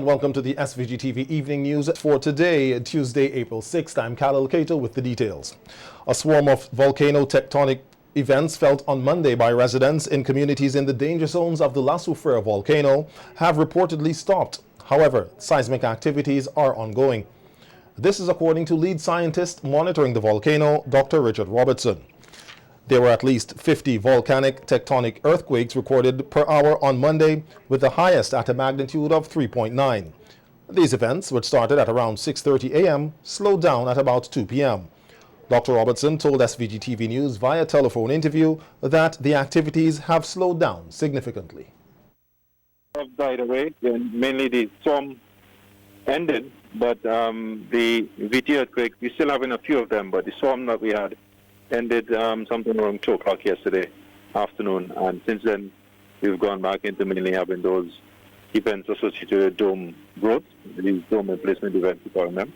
welcome to the SVG-TV evening news for today, Tuesday, April 6th. I'm Khalil Cato with the details. A swarm of volcano tectonic events felt on Monday by residents in communities in the danger zones of the La Soufrière volcano have reportedly stopped. However, seismic activities are ongoing. This is according to lead scientist monitoring the volcano, Dr. Richard Robertson. There were at least 50 volcanic tectonic earthquakes recorded per hour on Monday, with the highest at a magnitude of 3.9. These events, which started at around 6:30 a.m., slowed down at about 2 p.m. Dr. Robertson told SVG-TV News via telephone interview that the activities have slowed down significantly. Have died away, mainly the storm ended, but the VT earthquake, we're still having a few of them, but the storm that we had ended something around 2 o'clock yesterday afternoon, and since then we've gone back into mainly having those events associated with dome growth, these dome replacement events, we call them,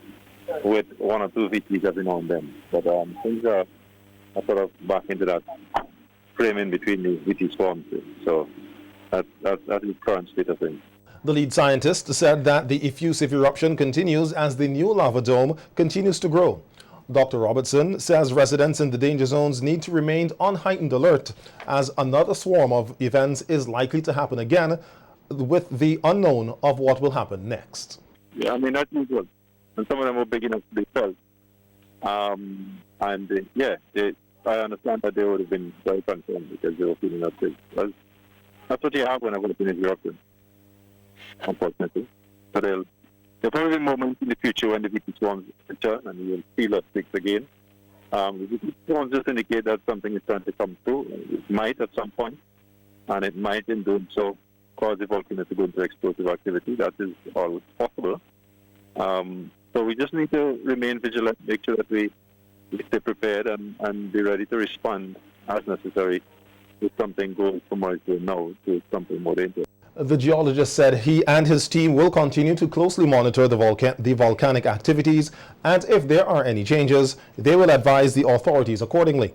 with 1 or 2 VTs every now and then. But things are sort of back into that frame in between the VT storms. So that's the current state of things. The lead scientist said that the effusive eruption continues as the new lava dome continues to grow. Dr. Robertson says residents in the danger zones need to remain on heightened alert as another swarm of events is likely to happen again, with the unknown of what will happen next. Yeah, I mean, that's usual. And some of them were big enough to be felt. I understand that they would have been very concerned because they were feeling that big. That's what you have when a volcano is erupting, unfortunately. So there'll probably be moments in the future when the VT swarms return and you will feel earthquakes again. The VT swarms just indicate that something is trying to come through. It might at some point, and it might in doing so cause the volcano to go into explosive activity. That is always possible. So we just need to remain vigilant, make sure that we stay prepared and be ready to respond as necessary if something goes from what it's doing now to something more dangerous. The geologist said he and his team will continue to closely monitor the volcanic activities, and if there are any changes, they will advise the authorities accordingly.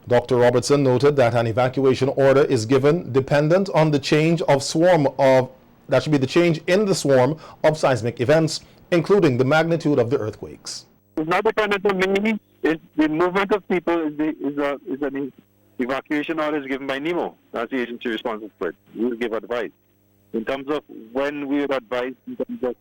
Dr. Robertson noted that an evacuation order is given dependent on the change in the swarm of seismic events, including the magnitude of the earthquakes. It's not dependent on me. The movement of people is an evacuation order is given by NEMO. That's the agency responsible for it. We will give advice. In terms of when we would advise, in terms of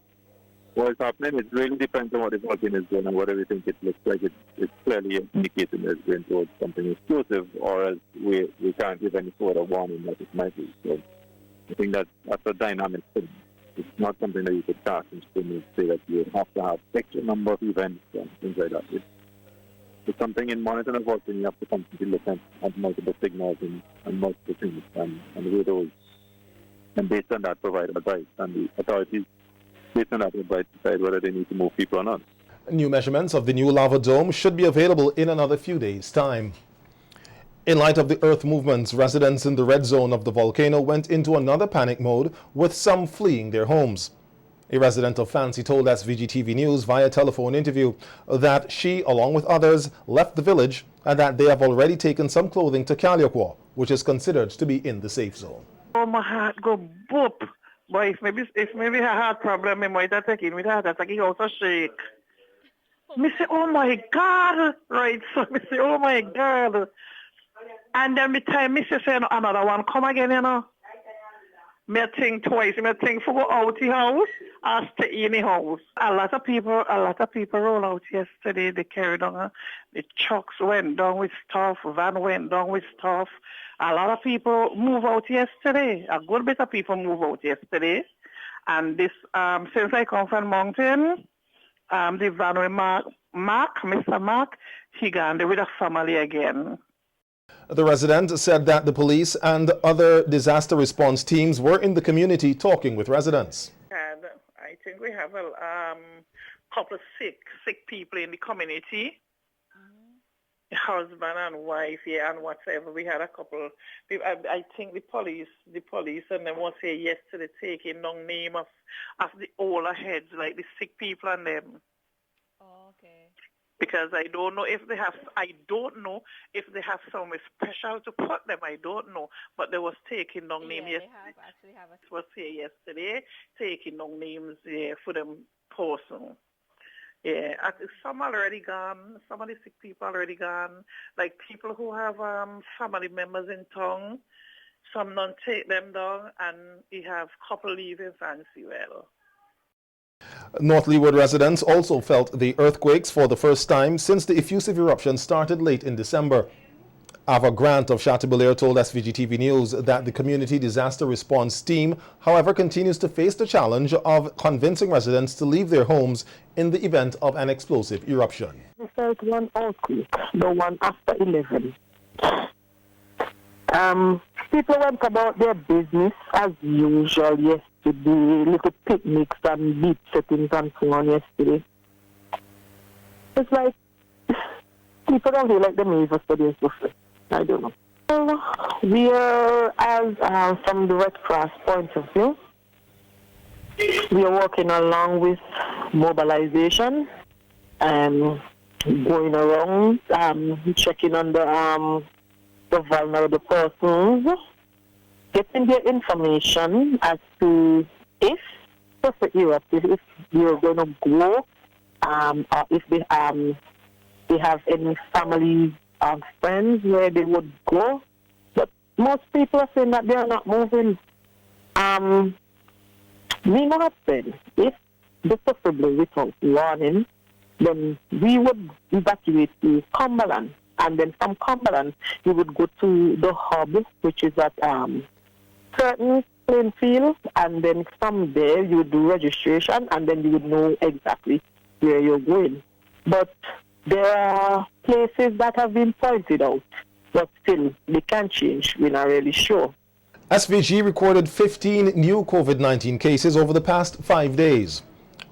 what is happening, it really depends on what the volcano is doing and whatever we think it looks like. It's clearly indicating that it's going towards something explosive, or as we can't give any sort of warning that it might be. So I think that's a dynamic thing. It's not something that you could cast in stone and say that you have to have a number of events and things like that. It's something in monitoring a volcano you have to constantly look at multiple signals and multiple things and weigh those. And based on that, provide advice. And the authorities, based on that advice, decide whether they need to move people or not. New measurements of the new lava dome should be available in another few days' time. In light of the earth movements, residents in the red zone of the volcano went into another panic mode, with some fleeing their homes. A resident of Fancy told SVG-TV News via telephone interview that she, along with others, left the village and that they have already taken some clothing to Caliacqua, which is considered to be in the safe zone. Oh, my heart go boop. But if maybe a heart problem, I might have taken with heart attack, it also shake. Me say, oh my God, right? So me say, oh my God. And then me time me say another one come again, you know. Me think twice. Me think for go out the house or stay in the house. A lot of people roll out yesterday. They carried on. The trucks went down with stuff. Van went down with stuff. A lot of people move out yesterday. A good bit of people move out yesterday. And this since I come from mountain, the van with Mr. Mark, he gone there with a family again. The resident said that the police and other disaster response teams were in the community talking with residents. And I think we have a couple of sick people in the community. Husband and wife, yeah, and whatever. We had a couple. I think the police, and then was here yesterday taking down name of the older heads, like the sick people and them. Oh, okay. because I don't know if they have somewhere special to put them. I don't know, but they was taking down names yesterday. It was here yesterday, taking down names for them person. Yeah, some already gone. Some of the sick people already gone. Like people who have family members in town, some don't take them down, and we have couple leaving fancy well. North Leeward residents also felt the earthquakes for the first time since the effusive eruption started late in December. Ava Grant of Chateaubriand told SVG-TV News that the community disaster response team, however, continues to face the challenge of convincing residents to leave their homes in the event of an explosive eruption. We felt one earthquake, the one after 11. People went about their business as usual yesterday, little picnics and beach settings and so on yesterday. It's like people don't feel like they may even study stuff. I don't know. We are, as from the Red Cross point of view, we are working along with mobilization and going around, checking on the vulnerable persons, getting their information as to if you're going to go, or if they have any family friends where they would go. But most people are saying that they are not moving. We know what said, if possibly without warning, then we would evacuate to Cumberland. And then from Cumberland, we would go to the hub, which is at certain Plainfield. And then from there, you would do registration, and then you would know exactly where you're going. But there are places that have been pointed out, but still, they can change. We're not really sure. SVG recorded 15 new COVID-19 cases over the past 5 days.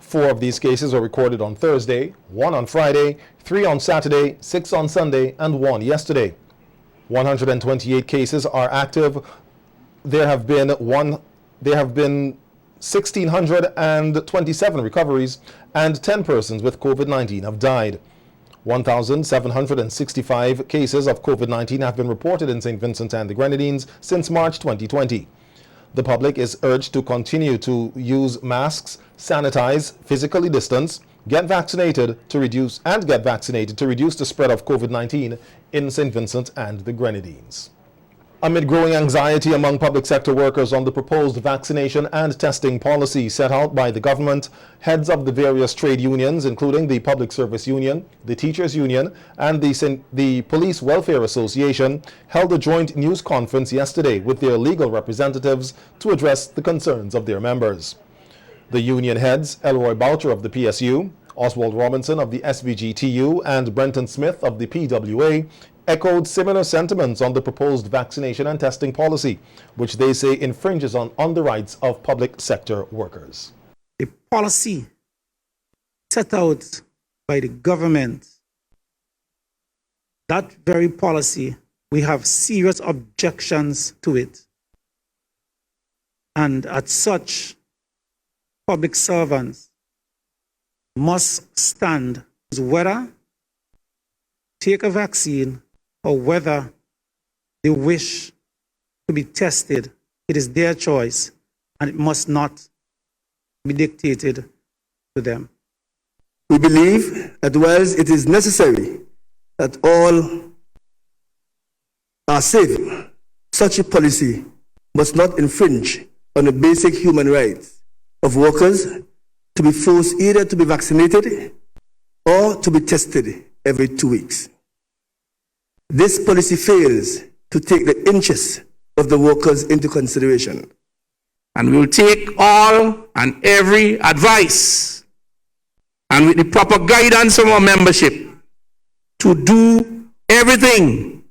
4 of these cases were recorded on Thursday, 1 on Friday, 3 on Saturday, 6 on Sunday, and 1 yesterday. 128 cases are active. There have been 1,627 recoveries, and 10 persons with COVID-19 have died. 1,765 cases of COVID-19 have been reported in St. Vincent and the Grenadines since March 2020. The public is urged to continue to use masks, sanitize, physically distance, get vaccinated to reduce the spread of COVID-19 in St. Vincent and the Grenadines. Amid growing anxiety among public sector workers on the proposed vaccination and testing policy set out by the government, heads of the various trade unions, including the Public Service Union, the Teachers Union, and the Police Welfare Association, held a joint news conference yesterday with their legal representatives to address the concerns of their members. The union heads, Elroy Boucher of the PSU, Oswald Robinson of the SVG-TU, and Brenton Smith of the PWA, echoed similar sentiments on the proposed vaccination and testing policy, which they say infringes on the rights of public sector workers. The policy set out by the government, that very policy, we have serious objections to it. And as such, public servants must stand whether take a vaccine or whether they wish to be tested. It is their choice, and it must not be dictated to them. We believe that whilst it is necessary that all are safe, such a policy must not infringe on the basic human rights of workers to be forced either to be vaccinated or to be tested every 2 weeks. This policy fails to take the interests of the workers into consideration. And we will take all and every advice and with the proper guidance from our membership to do everything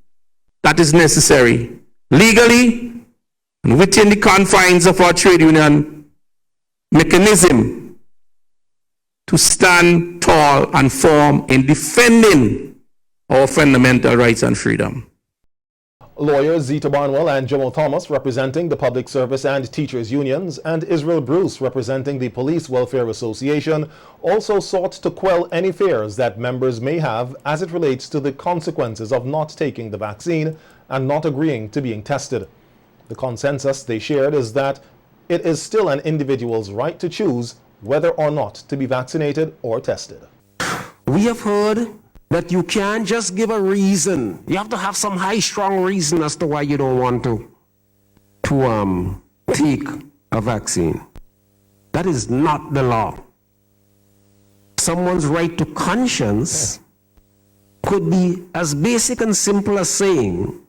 that is necessary legally and within the confines of our trade union mechanism to stand tall and firm in defending our fundamental rights and freedom. Lawyers Zita Barnwell and Jomo Thomas, representing the Public Service and Teachers Unions, and Israel Bruce, representing the Police Welfare Association, also sought to quell any fears that members may have as it relates to the consequences of not taking the vaccine and not agreeing to being tested. The consensus they shared is that it is still an individual's right to choose whether or not to be vaccinated or tested. We have heard that you can't just give a reason. You have to have some high, strong reason as to why you don't want to take a vaccine. That is not the law. Someone's right to conscience could be as basic and simple as saying,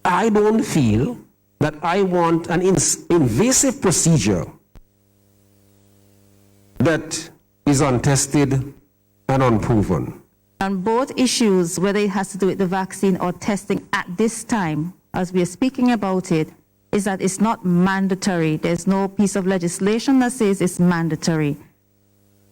I don't feel that I want an invasive procedure that is untested and unproven. On both issues, whether it has to do with the vaccine or testing at this time, as we are speaking about it, is that it's not mandatory. There's no piece of legislation that says it's mandatory.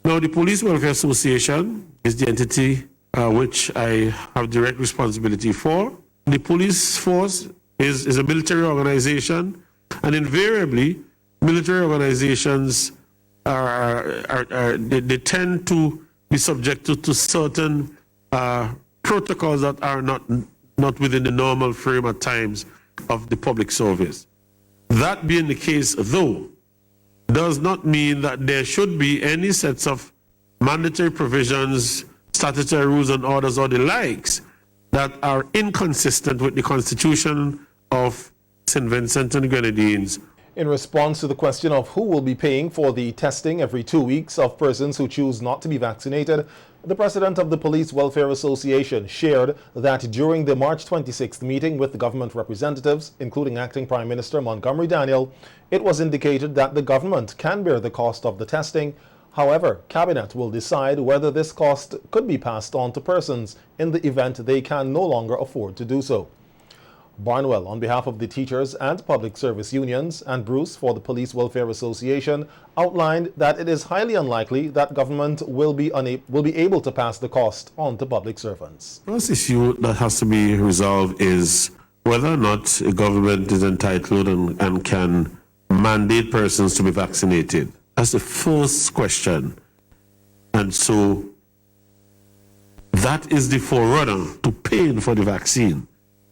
Now, the Police Welfare Association is the entity which I have direct responsibility for. The police force is a military organization, and invariably, military organizations they tend to be subjected to certain protocols that are not within the normal frame at times of the public service. That being the case, though, does not mean that there should be any sets of mandatory provisions, statutory rules and orders or the likes that are inconsistent with the Constitution of St. Vincent and Grenadines. In response to the question of who will be paying for the testing every 2 weeks of persons who choose not to be vaccinated, the president of the Police Welfare Association shared that during the March 26th meeting with the government representatives, including Acting Prime Minister Montgomery Daniel, it was indicated that the government can bear the cost of the testing. However, Cabinet will decide whether this cost could be passed on to persons in the event they can no longer afford to do so. Barnwell, on behalf of the teachers and public service unions, and Bruce for the Police Welfare Association, outlined that it is highly unlikely that government will be able to pass the cost on to public servants. The first issue that has to be resolved is whether or not a government is entitled and can mandate persons to be vaccinated. That's the first question. And so that is the forerunner to paying for the vaccine.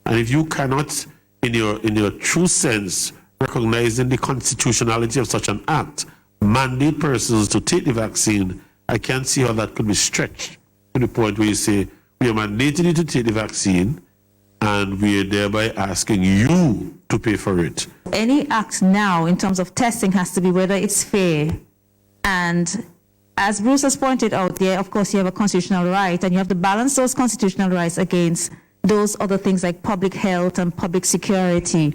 And if you cannot, in your true sense, recognizing the constitutionality of such an act, mandate persons to take the vaccine, I can't see how that could be stretched to the point where you say, we are mandating you to take the vaccine, and we are thereby asking you to pay for it. Any act now in terms of testing has to be whether it's fair. And as Bruce has pointed out there, of course, you have a constitutional right, and you have to balance those constitutional rights against those other things like public health and public security.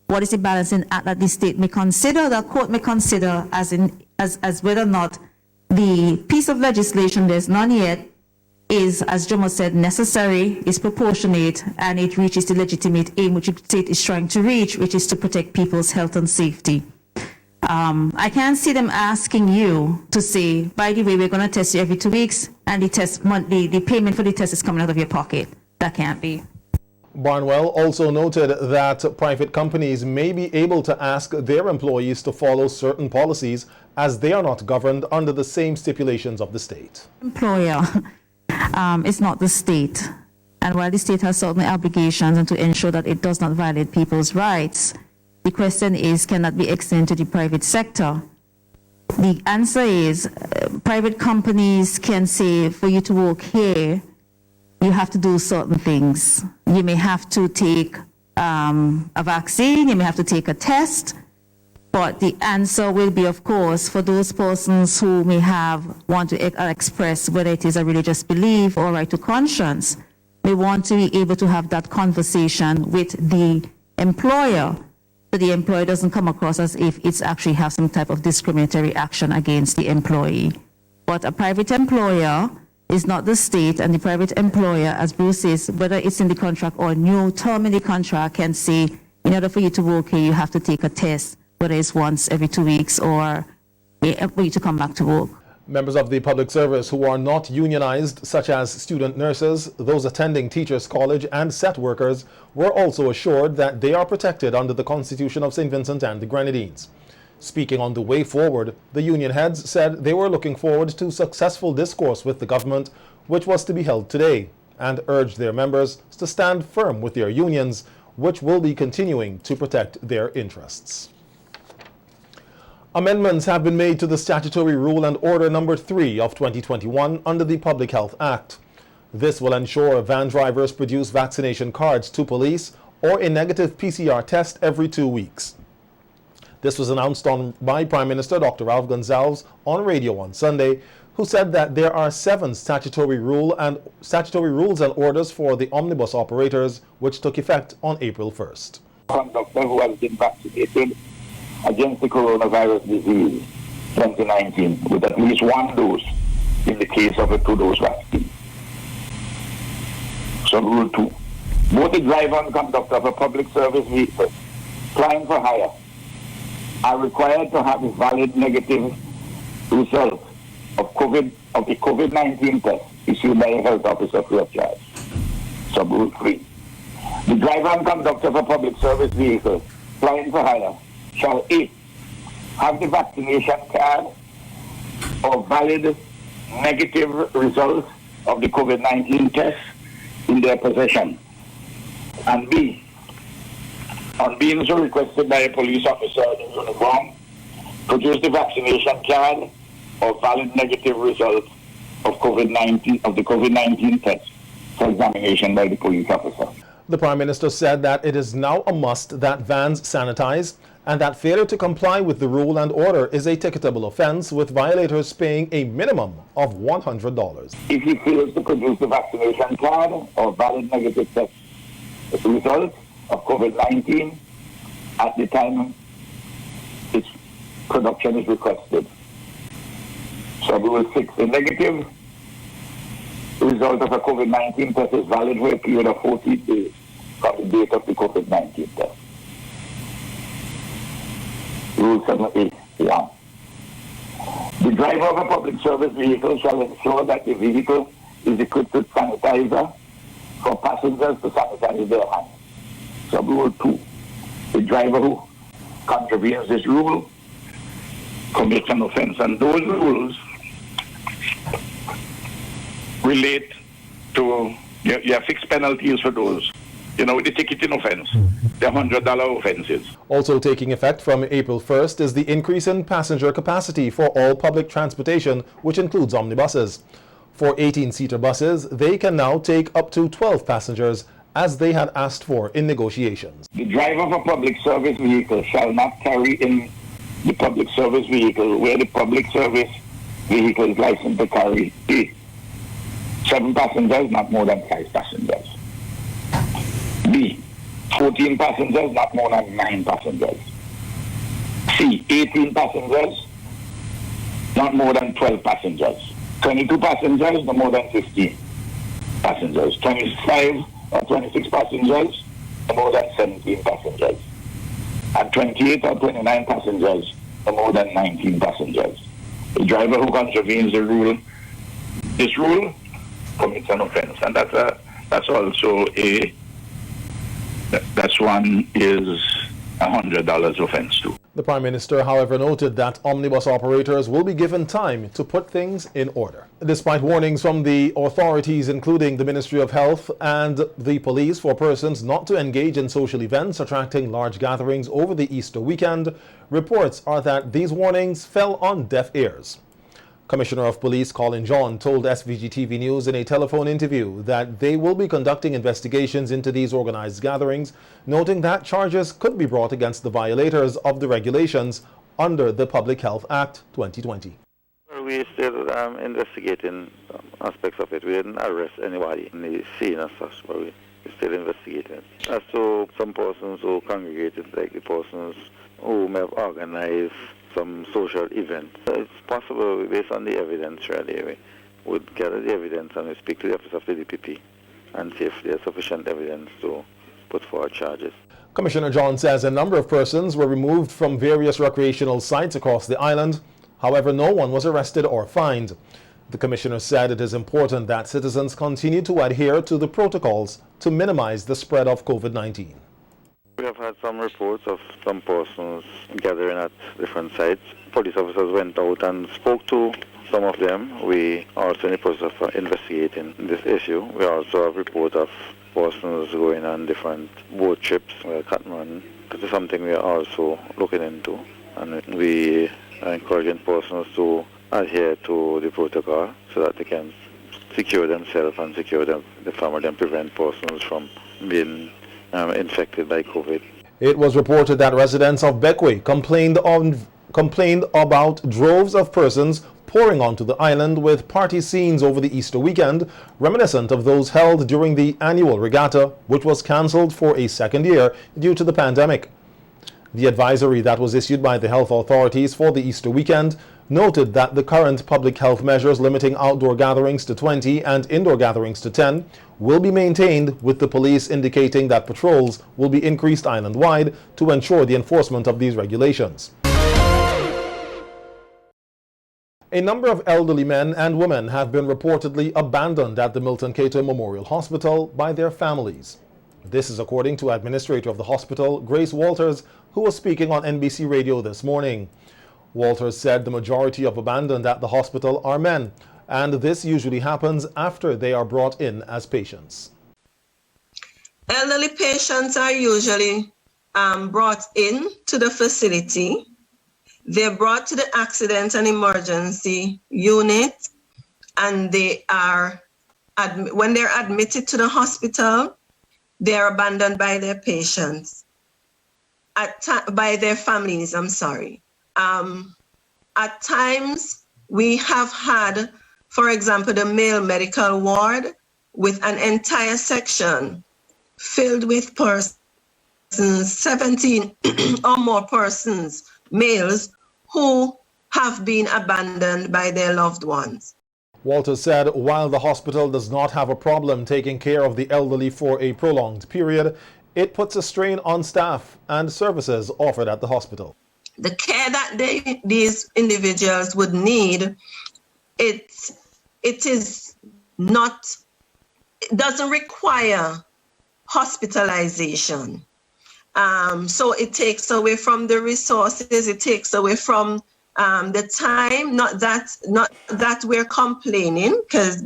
What is the balancing act that the state may consider, the court may consider as whether or not the piece of legislation, there's none yet, is, as Jomo said, necessary, is proportionate, and it reaches the legitimate aim which the state is trying to reach, which is to protect people's health and safety. I can't see them asking you to say, by the way, we're going to test you every 2 weeks, and the payment for the test is coming out of your pocket. That can't be. Barnwell also noted that private companies may be able to ask their employees to follow certain policies as they are not governed under the same stipulations of the state. Employer is not the state. And while the state has certain obligations and to ensure that it does not violate people's rights, the question is, can that be extended to the private sector? The answer is, private companies can say, for you to work here, you have to do certain things. You may have to take a vaccine, you may have to take a test, but the answer will be, of course, for those persons who may want to express whether it is a religious belief or right to conscience, they want to be able to have that conversation with the employer, so the employer doesn't come across as if it's actually have some type of discriminatory action against the employee. But a private employer is not the state, and the private employer, as Bruce says, whether it's in the contract or new term in the contract, can say, in order for you to work here, you have to take a test, whether it's once every 2 weeks or for you to come back to work. Members of the public service who are not unionized, such as student nurses, those attending Teachers College, and set workers, were also assured that they are protected under the Constitution of St. Vincent and the Grenadines. Speaking on the way forward, the union heads said they were looking forward to successful discourse with the government, which was to be held today, and urged their members to stand firm with their unions, which will be continuing to protect their interests. Amendments have been made to the Statutory Rule and Order No. 3 of 2021 under the Public Health Act. This will ensure van drivers produce vaccination cards to police or a negative PCR test every 2 weeks. This was announced by Prime Minister Dr. Ralph Gonsalves on radio on Sunday, who said that there are 7 statutory rules and orders for the omnibus operators, which took effect on April 1st. Conductor who has been vaccinated against the coronavirus disease 2019 with at least 1 dose in the case of a 2-dose vaccine. So Rule 2. Both the driver and conductor of a public service vehicle flying for hire are required to have a valid negative result of the COVID-19 test issued by a health officer free of charge. Sub Rule 3. The driver and conductor of a public service vehicle flying for hire shall A, have the vaccination card or valid negative results of the COVID-19 test in their possession, and B, on being so requested by a police officer in uniform, produce the vaccination card or valid negative result of the COVID-19 test for examination by the police officer. The Prime Minister said that it is now a must that vans sanitize and that failure to comply with the rule and order is a ticketable offense, with violators paying a minimum of $100. If he fails to produce the vaccination card or valid negative test result of COVID-19 at the time its production is requested. So Rule 6, the negative result of a COVID-19 test is valid for a period of 14 days from the date of the COVID-19 test. Rule 7A, 1. The driver of a public service vehicle shall ensure that the vehicle is equipped with sanitizer for passengers to sanitize their hands. Sub Rule 2. The driver who contravenes this rule commits an offense, and those rules relate to, you have fixed penalties for those. You know, the ticketing offense, the $100 offenses. Also taking effect from April 1st is the increase in passenger capacity for all public transportation, which includes omnibuses. For 18-seater buses, they can now take up to 12 passengers, as they had asked for in negotiations. The driver of a public service vehicle shall not carry in the public service vehicle where the public service vehicle is licensed to carry A, 7 passengers, not more than 5 passengers. B, 14 passengers, not more than 9 passengers. C, 18 passengers, not more than 12 passengers. 22 passengers, no more than 15 passengers. 25 or 26 passengers, no more than 17 passengers. And 28 or 29 passengers, no more than 19 passengers. The driver who contravenes this rule, commits an offense. And that's also that's one is $100 offense too. The Prime Minister, however, noted that omnibus operators will be given time to put things in order. Despite warnings from the authorities, including the Ministry of Health and the police, for persons not to engage in social events attracting large gatherings over the Easter weekend, reports are that these warnings fell on deaf ears. Commissioner of Police Colin John told SVG-TV News in a telephone interview that they will be conducting investigations into these organized gatherings, noting that charges could be brought against the violators of the regulations under the Public Health Act 2020. We're still investigating aspects of it. We didn't arrest anybody in the scene as such, but we're still investigating. As to some persons who congregated, like the persons who may have organized some social event. It's possible, based on the evidence, really, we would gather the evidence and we speak to the office of the DPP and see if there's sufficient evidence to put forward charges. Commissioner John says a number of persons were removed from various recreational sites across the island However, no one was arrested or fined. The commissioner said it is important that citizens continue to adhere to the protocols to minimize the spread of COVID-19. We have had some reports of some persons gathering at different sites. Police officers went out and spoke to some of them. We are also in the process of investigating this issue. We also have reports of persons going on different boat trips, catamaran. This is something we are also looking into, and we are encouraging persons to adhere to the protocol so that they can secure themselves and secure the family and prevent persons from being infected by COVID. It was reported that residents of Beckway complained about droves of persons pouring onto the island with party scenes over the Easter weekend, reminiscent of those held during the annual regatta, which was cancelled for a second year due to the pandemic. The advisory that was issued by the health authorities for the Easter weekend noted that the current public health measures limiting outdoor gatherings to 20 and indoor gatherings to 10 will be maintained, with the police indicating that patrols will be increased island-wide to ensure the enforcement of these regulations. A number of elderly men and women have been reportedly abandoned at the Milton Cato Memorial Hospital by their families. This is according to Administrator of the hospital, Grace Walters, who was speaking on NBC Radio this morning. Walters said the majority of abandoned at the hospital are men, and this usually happens after they are brought in as patients. Elderly patients are usually brought in to the facility. They're brought to the accident and emergency unit, and they are, when they're admitted to the hospital, they're abandoned by their patients, by their families, I'm sorry. At times, we have had, for example, the male medical ward with an entire section filled with persons, 17 or more persons, males, who have been abandoned by their loved ones. Walters said while the hospital does not have a problem taking care of the elderly for a prolonged period, it puts a strain on staff and services offered at the hospital. The care that these individuals would need, it doesn't require hospitalization. So it takes away from the resources, it takes away from the time, not that we're complaining, because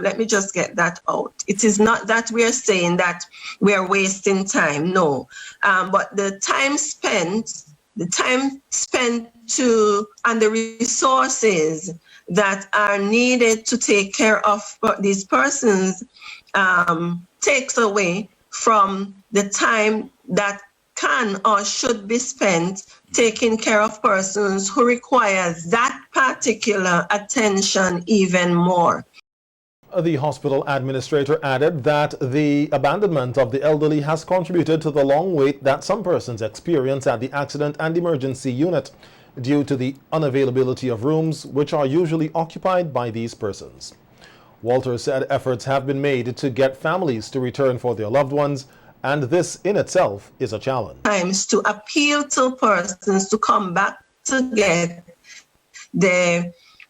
let me just get that out. It is not that we're saying that we're wasting time, no. But the time spent and the resources that are needed to take care of these persons takes away from the time that can or should be spent taking care of persons who require that particular attention even more. The hospital administrator added that the abandonment of the elderly has contributed to the long wait that some persons experience at the accident and emergency unit due to the unavailability of rooms, which are usually occupied by these persons. Walters said efforts have been made to get families to return for their loved ones, and this in itself is a challenge. Times to appeal to persons to come back to get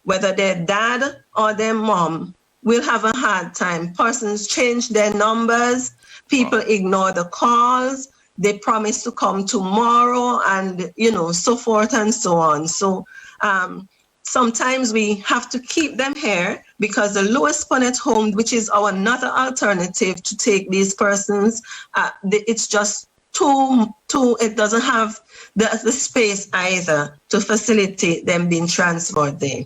whether their dad or their mom will have a hard time. Persons change their numbers, people ignore the calls, they promise to come tomorrow, and so forth and so on. So sometimes we have to keep them here because the Lewis Punnett home, which is our another alternative to take these persons, it's just too, it doesn't have the space either to facilitate them being transferred there.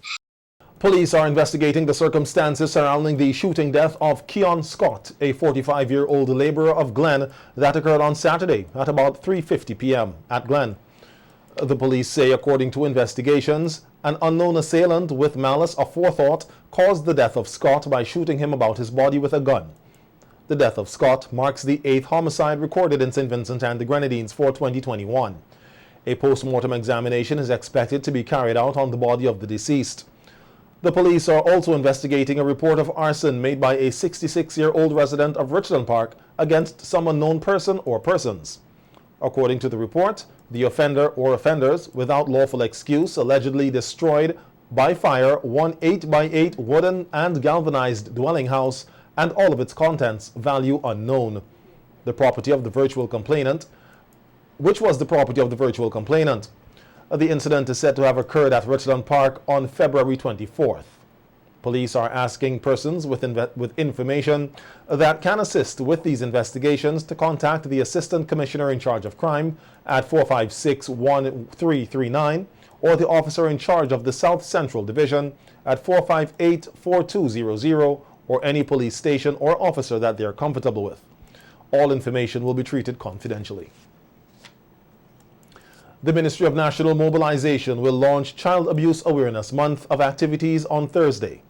Police are investigating the circumstances surrounding the shooting death of Keon Scott, a 45-year-old laborer of Glen, that occurred on Saturday at about 3:50 p.m. at Glen. The police say, according to investigations, an unknown assailant with malice aforethought caused the death of Scott by shooting him about his body with a gun. The death of Scott marks the 8th homicide recorded in St. Vincent and the Grenadines for 2021. A post-mortem examination is expected to be carried out on the body of the deceased. The police are also investigating a report of arson made by a 66-year-old resident of Richland Park against some unknown person or persons. According to the report, the offender or offenders without lawful excuse allegedly destroyed by fire one 8x8 wooden and galvanized dwelling house and all of its contents, value unknown. The property of the virtual complainant, which was the property of the virtual complainant. The incident is said to have occurred at Richland Park on February 24th. Police are asking persons with information that can assist with these investigations to contact the Assistant Commissioner in charge of crime at 456-1339 or the officer in charge of the South Central Division at 458-4200 or any police station or officer that they are comfortable with. All information will be treated confidentially. The Ministry of National Mobilization will launch Child Abuse Awareness Month of activities on Thursday.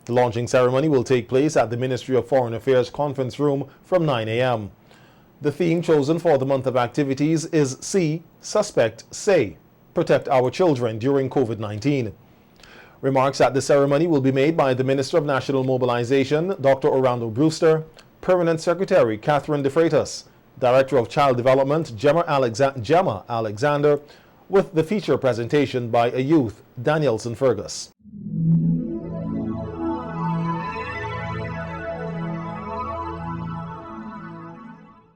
The launching ceremony will take place at the Ministry of Foreign Affairs conference room from 9 a.m. The theme chosen for the month of activities is See, Suspect, Say, Protect Our Children During COVID-19. Remarks at the ceremony will be made by the Minister of National Mobilization, Dr. Orlando Brewster, Permanent Secretary Catherine De Freitas, Director of Child Development Gemma Alexander, with the feature presentation by a youth, Danielson Fergus.